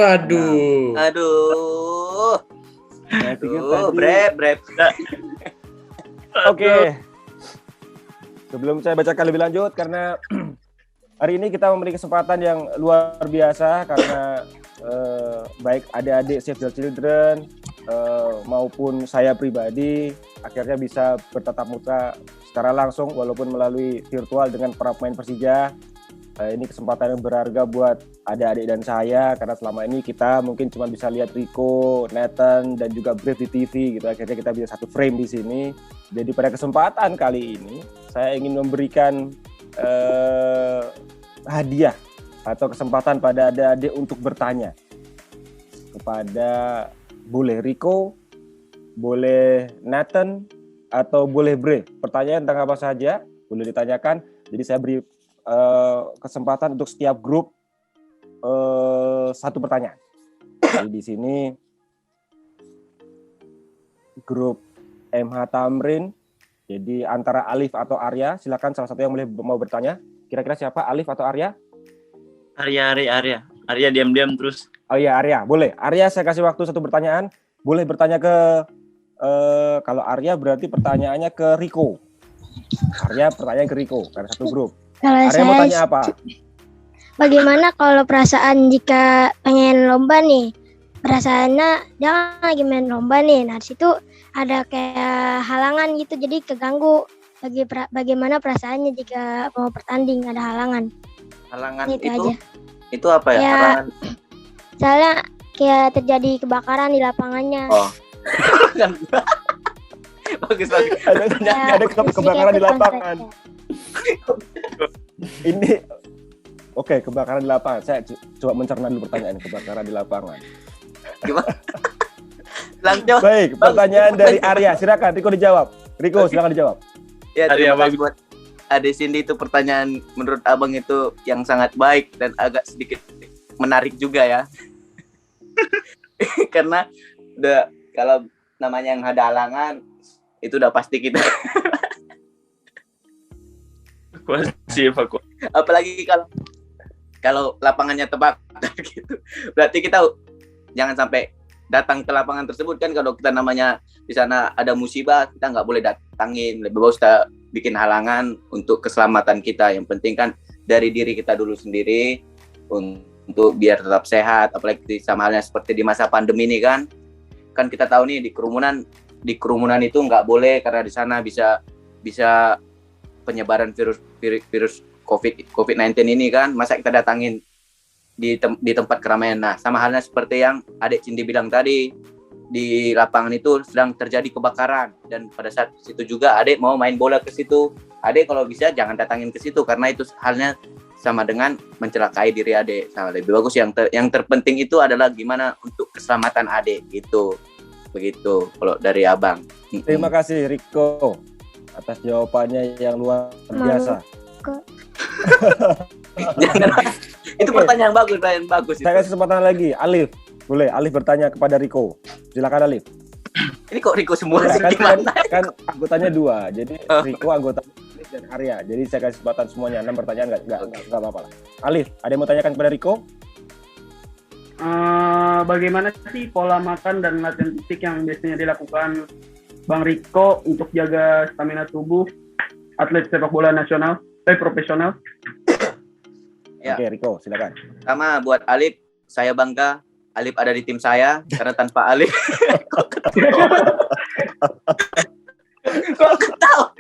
Aduh. Saya pikir tadi. Brep. Oke. Sebelum saya bacakan lebih lanjut, karena hari ini kita memberi kesempatan yang luar biasa karena baik adik-adik Save the Children maupun saya pribadi akhirnya bisa bertatap muka secara langsung walaupun melalui virtual dengan para pemain Persija. Ini kesempatan yang berharga buat adik-adik dan saya karena selama ini kita mungkin cuma bisa lihat Rico, Nathan dan juga Brave di TV gitu. Akhirnya kita bisa satu frame di sini. Jadi pada kesempatan kali ini saya ingin memberikan hadiah atau kesempatan pada adik-adik untuk bertanya kepada boleh Rico, boleh Nathan, atau boleh Bre. Pertanyaan tentang apa saja boleh ditanyakan. Jadi saya beri kesempatan untuk setiap grup satu pertanyaan. Jadi di sini grup MH Tamrin. Jadi antara Alif atau Arya, silakan salah satu yang mau bertanya. Kira-kira siapa, Alif atau Arya? Arya. Arya diam-diam terus. Oh iya, Arya. Boleh. Arya, saya kasih waktu satu pertanyaan. Boleh bertanya ke kalau Arya berarti pertanyaannya ke Rico. Arya pertanyaan ke Rico karena satu grup. Kalau Arya mau tanya apa? Bagaimana kalau perasaan jika pengen lomba nih? Perasaannya jangan lagi main lomba nih. Nah, di situ ada kayak halangan gitu, jadi keganggu. Bagaimana perasaannya jika mau bertanding ada halangan? Halangan itu aja. Itu apa ya? Halangan. Soalnya kayak terjadi kebakaran di lapangannya. Oh. bagus. Ada kebakaran di lapangan. Ini oke, kebakaran di lapangan. Saya coba mencerna dulu pertanyaan kebakaran di lapangan. Gimana? Langsung. Baik, pertanyaan dari Arya. Silakan Riko dijawab. Riko, silakan dijawab. Ya, terima kasih buat Ade Cindy, itu pertanyaan menurut Abang itu yang sangat baik dan agak sedikit menarik juga ya. Karena udah kalau namanya yang ada halangan itu udah pasti kita. Apalagi kalau lapangannya terbakar gitu. Berarti kita jangan sampai datang ke lapangan tersebut kan. Kalau kita namanya di sana ada musibah, kita nggak boleh datangin. Lebih bagus kita bikin halangan untuk keselamatan kita. Yang penting kan dari diri kita dulu sendiri untuk biar tetap sehat. Apalagi sama halnya seperti di masa pandemi ini kan kita tahu nih di kerumunan itu nggak boleh, karena di sana bisa penyebaran virus COVID-19 ini kan. Masa kita datangin di tempat keramaian. Nah, sama halnya seperti yang Adik Cindy bilang tadi, di lapangan itu sedang terjadi kebakaran, dan pada saat itu juga Adik mau main bola ke situ. Adik kalau bisa jangan datangin ke situ, karena itu halnya sama dengan mencelakai diri Adik. Nah, lebih bagus yang terpenting itu adalah gimana untuk keselamatan Adik gitu. Begitu kalau dari Abang. Terima kasih Riko atas jawabannya yang luar biasa. Itu pertanyaan bagus. Saya kasih kesempatan lagi, Alif. Boleh, Alif bertanya kepada Riko. Silakan Alif. Ini kok Riko semua ya, sih? Kan anggotanya 2. Jadi Riko anggota Alif dan Arya. Jadi saya kasih kesempatan semuanya. 6 pertanyaan enggak apa-apa lah. Alif, ada yang mau tanyakan kepada Riko? Bagaimana sih pola makan dan latihan fisik yang biasanya dilakukan Bang Riko untuk jaga stamina tubuh atlet sepak bola nasional, profesional? Ya. Oke, Riko, silakan. Sama buat Alif, saya bangga Alif ada di tim saya, karena tanpa Alif kok ketawa.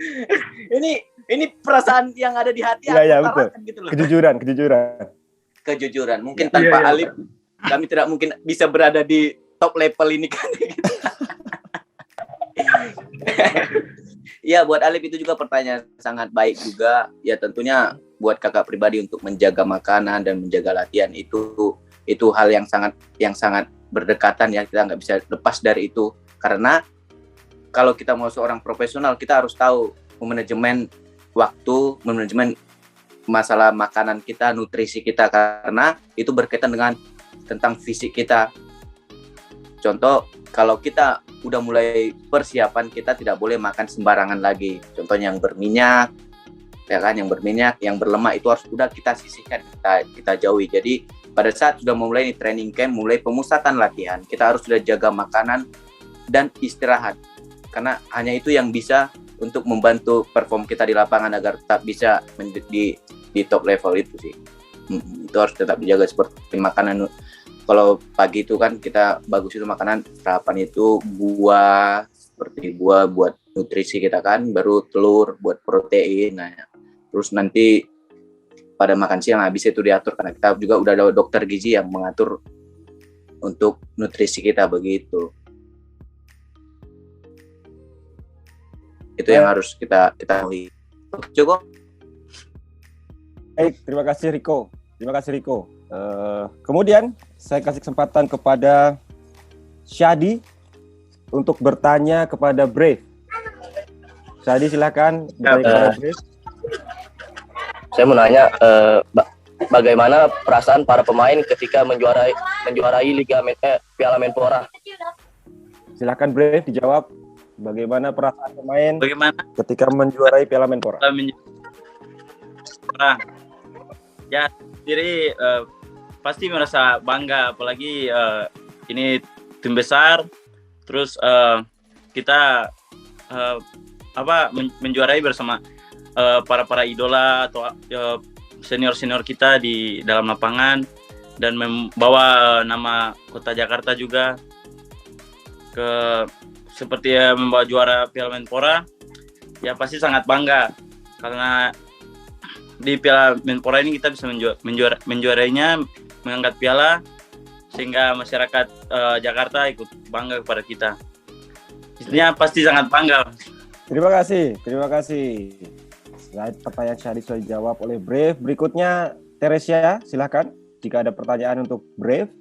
Ini perasaan yang ada di hati. Iya, betul. Gitu loh. Kejujuran. Mungkin tanpa Alif kami tidak mungkin bisa berada di top level ini kan. Ya, buat Alif itu juga pertanyaan sangat baik juga. Ya, tentunya buat kakak pribadi untuk menjaga makanan dan menjaga latihan itu hal yang sangat berdekatan ya. Kita nggak bisa lepas dari itu, karena kalau kita mau seorang profesional, kita harus tahu manajemen waktu, manajemen masalah makanan kita, nutrisi kita, karena itu berkaitan dengan tentang fisik kita. Contoh, kalau kita udah mulai persiapan, kita tidak boleh makan sembarangan lagi. Contohnya yang berminyak, ya kan, yang berlemak itu harus udah kita sisihkan, kita jauhi. Jadi pada saat sudah mulai training camp, mulai pemusatan latihan, kita harus sudah jaga makanan dan istirahat, karena hanya itu yang bisa untuk membantu perform kita di lapangan agar tetap bisa di top level itu sih. Itu harus tetap dijaga seperti makanan. Kalau pagi itu kan kita bagus itu makanan sarapan itu buah, seperti buah buat nutrisi kita kan, baru telur buat protein. Nah, terus nanti pada makan siang habis itu diatur, karena kita juga udah ada dokter gizi yang mengatur untuk nutrisi kita begitu. Itu yang harus kita ketahui. Cukup. Baik, terima kasih Riko. Kemudian saya kasih kesempatan kepada Syadi untuk bertanya kepada Brave. Syadi silakan bertanya kepada Brave. Saya mau nanya bagaimana perasaan para pemain ketika menjuarai Piala Menpora? Silakan Brave dijawab. Bagaimana perasaan pemain ketika menjuarai Piala Menpora? Ya, jadi pasti merasa bangga, apalagi ini tim besar, terus kita menjuarai bersama para idola atau senior kita di dalam lapangan, dan membawa nama kota Jakarta juga seperti membawa juara Piala Menpora. Ya pasti sangat bangga, karena di Piala Menpora ini kita bisa menjuarainya, mengangkat piala, sehingga masyarakat Jakarta ikut bangga kepada kita. Istilahnya pasti sangat bangga. Terima kasih. Selain pertanyaan Syadi sudah dijawab oleh Brave, berikutnya Teresia, silakan jika ada pertanyaan untuk Brave.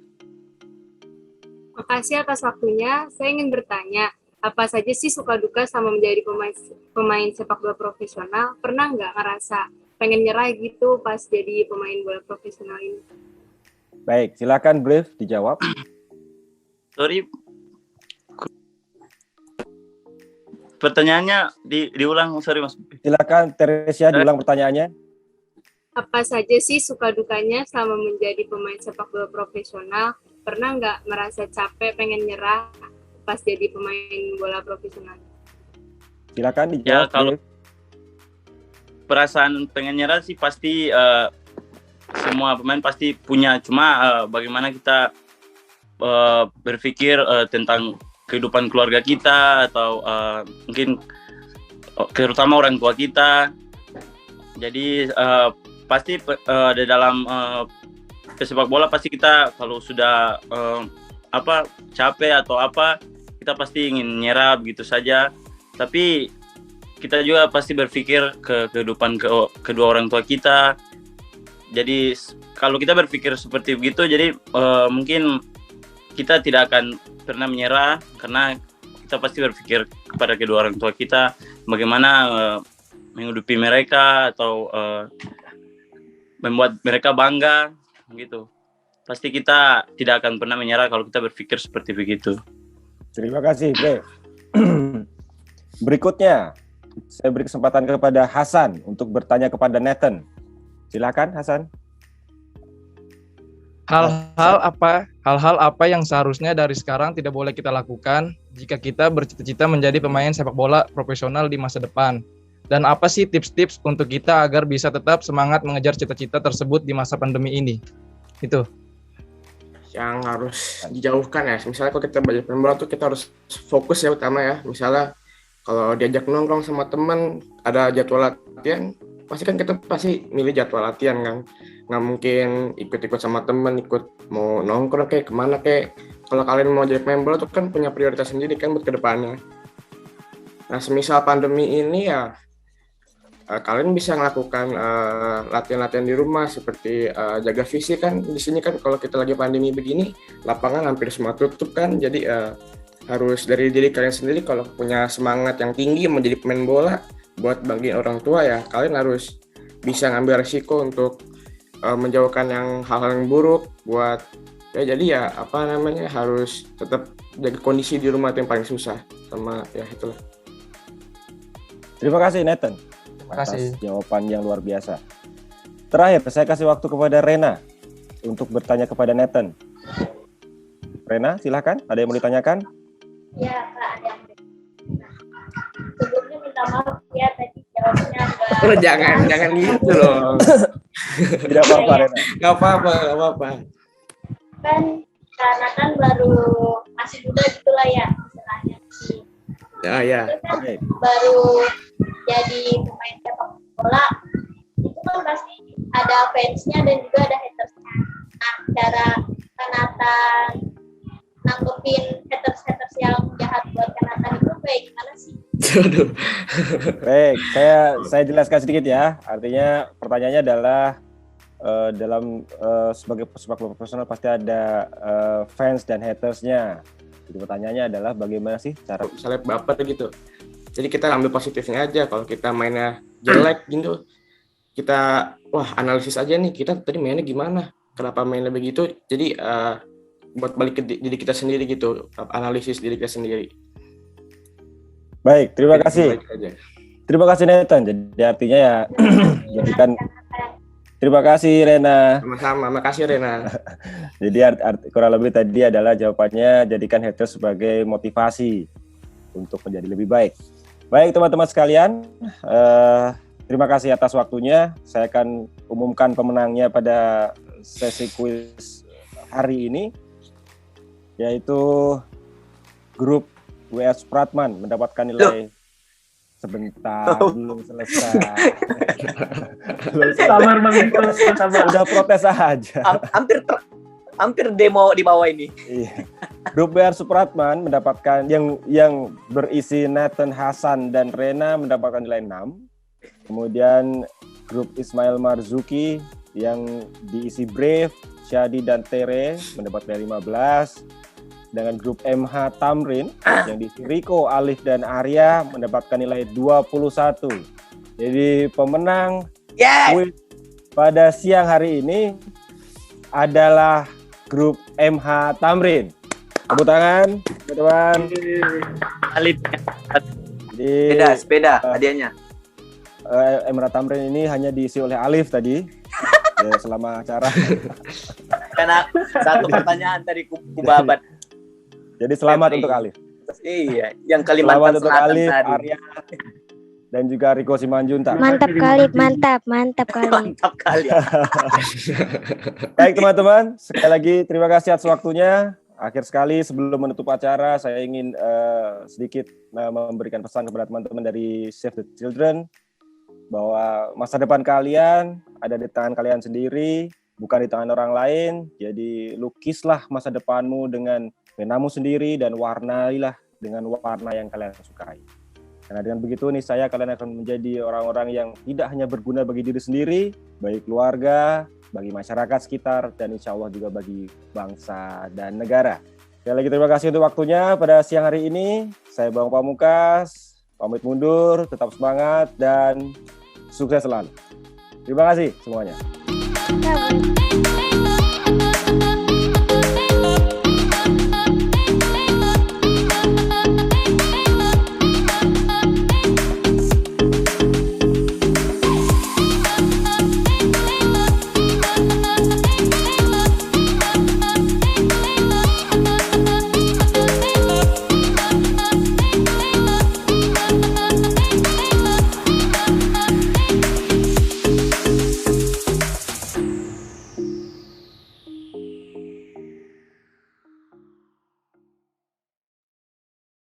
Makasih atas waktunya. Saya ingin bertanya, Apa saja sih suka duka sama menjadi pemain sepak bola profesional? Pernah nggak ngerasa pengen nyerah gitu pas jadi pemain bola profesional ini? Baik, silakan brief dijawab. Sorry, pertanyaannya diulang, sorry Mas. Silakan Teresia diulang pertanyaannya. Apa saja sih suka dukanya selama menjadi pemain sepak bola profesional? Pernah nggak merasa capek pengen nyerah pas jadi pemain bola profesional? Silakan dijawab. Ya, kalau perasaan pengen nyerah sih pasti semua pemain pasti punya, cuma bagaimana kita berpikir tentang kehidupan keluarga kita atau mungkin terutama orang tua kita. Jadi pasti di dalam sepak bola pasti kita kalau sudah capek atau apa, kita pasti ingin nyerah begitu saja. Tapi kita juga pasti berpikir ke kehidupan kedua orang tua kita. Jadi kalau kita berpikir seperti begitu, jadi mungkin kita tidak akan pernah menyerah, karena kita pasti berpikir kepada kedua orang tua kita bagaimana menghidupi mereka atau membuat mereka bangga gitu. Pasti kita tidak akan pernah menyerah kalau kita berpikir seperti begitu. Terima kasih, Bre. Berikutnya, saya beri kesempatan kepada Hasan untuk bertanya kepada Nathan. Silakan, Hasan. Hal-hal apa yang seharusnya dari sekarang tidak boleh kita lakukan jika kita bercita-cita menjadi pemain sepak bola profesional di masa depan? Dan apa sih tips-tips untuk kita agar bisa tetap semangat mengejar cita-cita tersebut di masa pandemi ini? Itu yang harus dijauhkan ya. Misalnya kalau kita belajar pemain bola tuh kita harus fokus ya utama ya. Misalnya kalau diajak nongkrong sama teman, ada jadwal latihan, pasti kan kita pasti milih jadwal latihan kan. Nggak mungkin ikut-ikut sama teman, ikut mau nongkrong kayak kemana kayak. Kalau kalian mau jadi pemain bola tuh kan punya prioritas sendiri kan buat kedepannya. Nah, semisal pandemi ini ya kalian bisa melakukan latihan-latihan di rumah seperti jaga fisik kan. Di sini kan kalau kita lagi pandemi begini, lapangan hampir semua tutup kan. Jadi harus dari diri kalian sendiri. Kalau punya semangat yang tinggi menjadi pemain bola, buat bagi orang tua ya kalian harus bisa ngambil resiko untuk menjauhkan hal-hal yang buruk buat ya. Jadi ya harus tetap jaga kondisi di rumah itu yang paling susah sama ya itulah. Terima kasih Nathan. Atas jawaban yang luar biasa. Terakhir, saya kasih waktu kepada Rena untuk bertanya kepada Nathan. Rena, silakan. Ada yang mau ditanyakan? Ya, Kak, ada yang sebelumnya minta maaf ya, tadi jawabnya enggak. Jangan gitu loh. Tidak apa-apa, Rena. Nggak apa-apa. Kan karena kan baru masih muda gitu lah ya, istilahnya sih. Ya. Kan baru jadi pemain sepak bola, itu kan pasti ada fansnya dan juga ada hatersnya. Nah, cara Kanatan nanggepin haters yang jahat buat Kanatan itu kayak gimana sih? Baik, saya jelaskan sedikit ya. Artinya pertanyaannya adalah dalam sebagai sepak bola profesional pasti ada fans dan hatersnya. Jadi pertanyaannya adalah bagaimana sih cara misalnya baper gitu. Jadi kita ambil positifnya aja. Kalau kita mainnya jelek gitu, kita analisis aja nih, kita tadi mainnya gimana, kenapa mainnya begitu. Jadi buat balik ke diri kita sendiri gitu, analisis diri kita sendiri. Baik, terima kasih. Terima kasih Nathan. Jadi artinya ya jadikan. Terima kasih Rena. Sama-sama, makasih Rena. Jadi kurang lebih tadi adalah jawabannya, jadikan haters sebagai motivasi untuk menjadi lebih baik. Baik teman-teman sekalian, terima kasih atas waktunya. Saya akan umumkan pemenangnya pada sesi kuis hari ini, yaitu grup WS Pratman mendapatkan nilai sebentar, belum selesai. Sabar Bang Riko, sabar. Udah protes aja. Hampir demo di bawah ini. Iya. Grup WR Supratman mendapatkan yang berisi Nathan, Hasan dan Rena mendapatkan nilai 6. Kemudian grup Ismail Marzuki yang diisi Brave, Syadi dan Tere mendapat nilai 15. dengan grup MH Tamrin yang diisi Riko, Alif, dan Arya mendapatkan nilai 21. Jadi pemenang kuis pada siang hari ini adalah grup MH Tamrin. Tepuk tangan, teman-teman. Alif. Sepeda hadiahnya. MH Tamrin ini hanya diisi oleh Alif tadi ya, selama acara. Karena satu pertanyaan tadi kubabat. Jadi selamat untuk Alif. Iya, yang Kalimantan Selatan Alif, tadi. Arya, dan juga Riko Simanjuntak. Mantap kali, mantap kali. Mantap kali. Baik teman-teman, sekali lagi terima kasih atas waktunya. Akhir sekali sebelum menutup acara, saya ingin sedikit memberikan pesan kepada teman-teman dari Save the Children bahwa masa depan kalian ada di tangan kalian sendiri, bukan di tangan orang lain. Jadi lukislah masa depanmu dengan penamu sendiri dan warnailah dengan warna yang kalian sukai. Karena dengan begitu niscaya kalian akan menjadi orang-orang yang tidak hanya berguna bagi diri sendiri, bagi keluarga, bagi masyarakat sekitar, dan insya Allah juga bagi bangsa dan negara. Sekali lagi terima kasih untuk waktunya pada siang hari ini. Saya Bang Pamungkas, pamit mundur, tetap semangat, dan sukses selalu. Terima kasih semuanya.